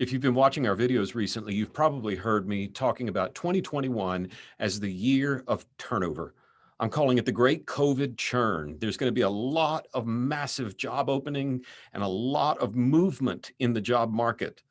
If you've been watching our videos recently, you've probably heard me talking about 2021 as the year of turnover. I'm calling it the great COVID churn. There's going to be a lot of massive job opening and a lot of movement in the job market.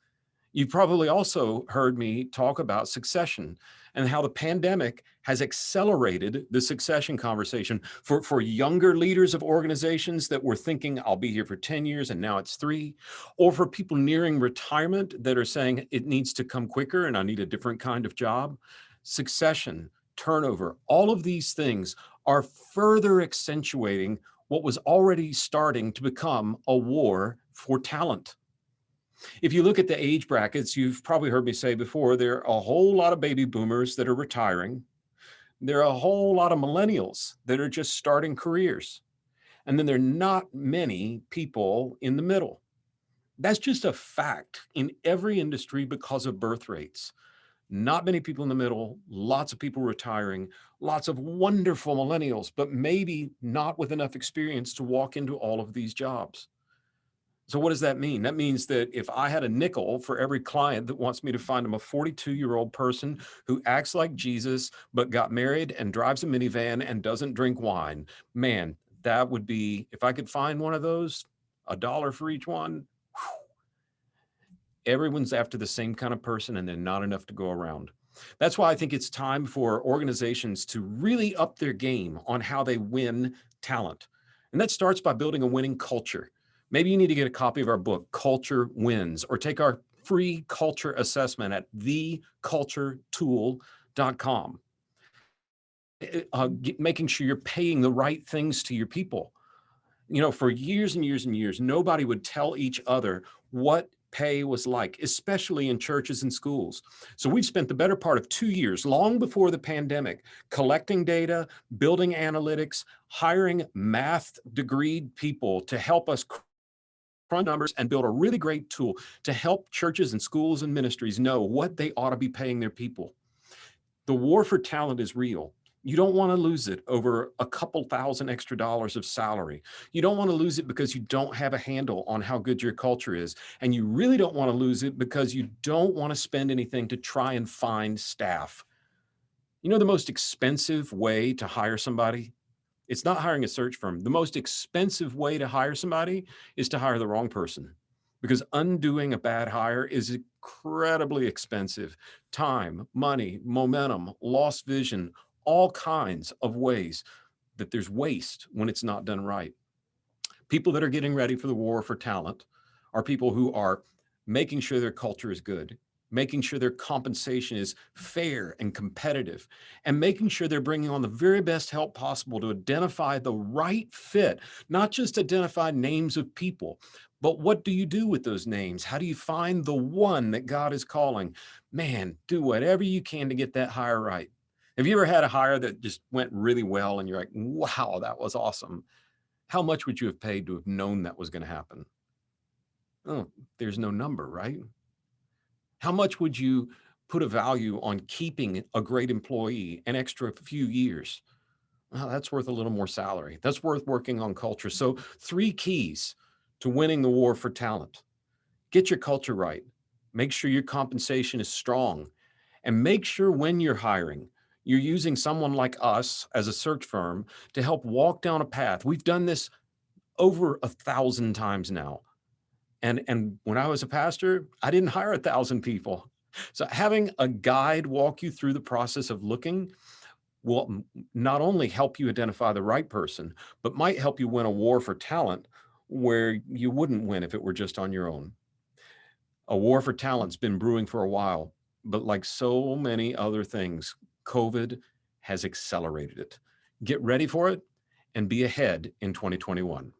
You've probably also heard me talk about succession and how the pandemic has accelerated the succession conversation for younger leaders of organizations that were thinking, I'll be here for 10 years and now it's 3, or for people nearing retirement that are saying it needs to come quicker and I need a different kind of job. Succession, turnover, all of these things are further accentuating what was already starting to become a war for talent. If you look at the age brackets, you've probably heard me say before, there are a whole lot of baby boomers that are retiring. There are a whole lot of millennials that are just starting careers. And then there are not many people in the middle. That's just a fact in every industry because of birth rates. Not many people in the middle, lots of people retiring, lots of wonderful millennials, but maybe not with enough experience to walk into all of these jobs. So what does that mean? That means that if I had a nickel for every client that wants me to find them a 42-year-old person who acts like Jesus, but got married and drives a minivan and doesn't drink wine, man, that would be, if I could find one of those, $1 for each one, everyone's after the same kind of person and they're not enough to go around. That's why I think it's time for organizations to really up their game on how they win talent. And that starts by building a winning culture. Maybe you need to get a copy of our book, Culture Wins, or take our free culture assessment at theculturetool.com. Making sure you're paying the right things to your people. You know, for years and years and years, nobody would tell each other what pay was like, especially in churches and schools. So we've spent the better part of 2 years, long before the pandemic, collecting data, building analytics, hiring math degreed people to help us crunch numbers and build a really great tool to help churches and schools and ministries know what they ought to be paying their people. The war for talent is real. You don't want to lose it over a couple thousand extra dollars of salary. You don't want to lose it because you don't have a handle on how good your culture is. And you really don't want to lose it because you don't want to spend anything to try and find staff. You know, the most expensive way to hire somebody? It's not hiring a search firm. The most expensive way to hire somebody is to hire the wrong person, because undoing a bad hire is incredibly expensive. Time, money, momentum, lost vision, all kinds of ways that there's waste when it's not done right. People that are getting ready for the war for talent are people who are making sure their culture is good, making sure their compensation is fair and competitive, and making sure they're bringing on the very best help possible to identify the right fit, not just identify names of people, but what do you do with those names? How do you find the one that God is calling? Man, do whatever you can to get that hire right. Have you ever had a hire that just went really well and you're like, wow, that was awesome? How much would you have paid to have known that was going to happen? Oh, there's no number, right? How much would you put a value on keeping a great employee an extra few years? Well, that's worth a little more salary. That's worth working on culture. So 3 keys to winning the war for talent. Get your culture right. Make sure your compensation is strong. And make sure when you're hiring, you're using someone like us as a search firm to help walk down a path. We've done this over 1,000 times now. And when I was a pastor, I didn't hire 1,000 people. So having a guide walk you through the process of looking will not only help you identify the right person, but might help you win a war for talent where you wouldn't win if it were just on your own. A war for talent's been brewing for a while, but like so many other things, COVID has accelerated it. Get ready for it and be ahead in 2021.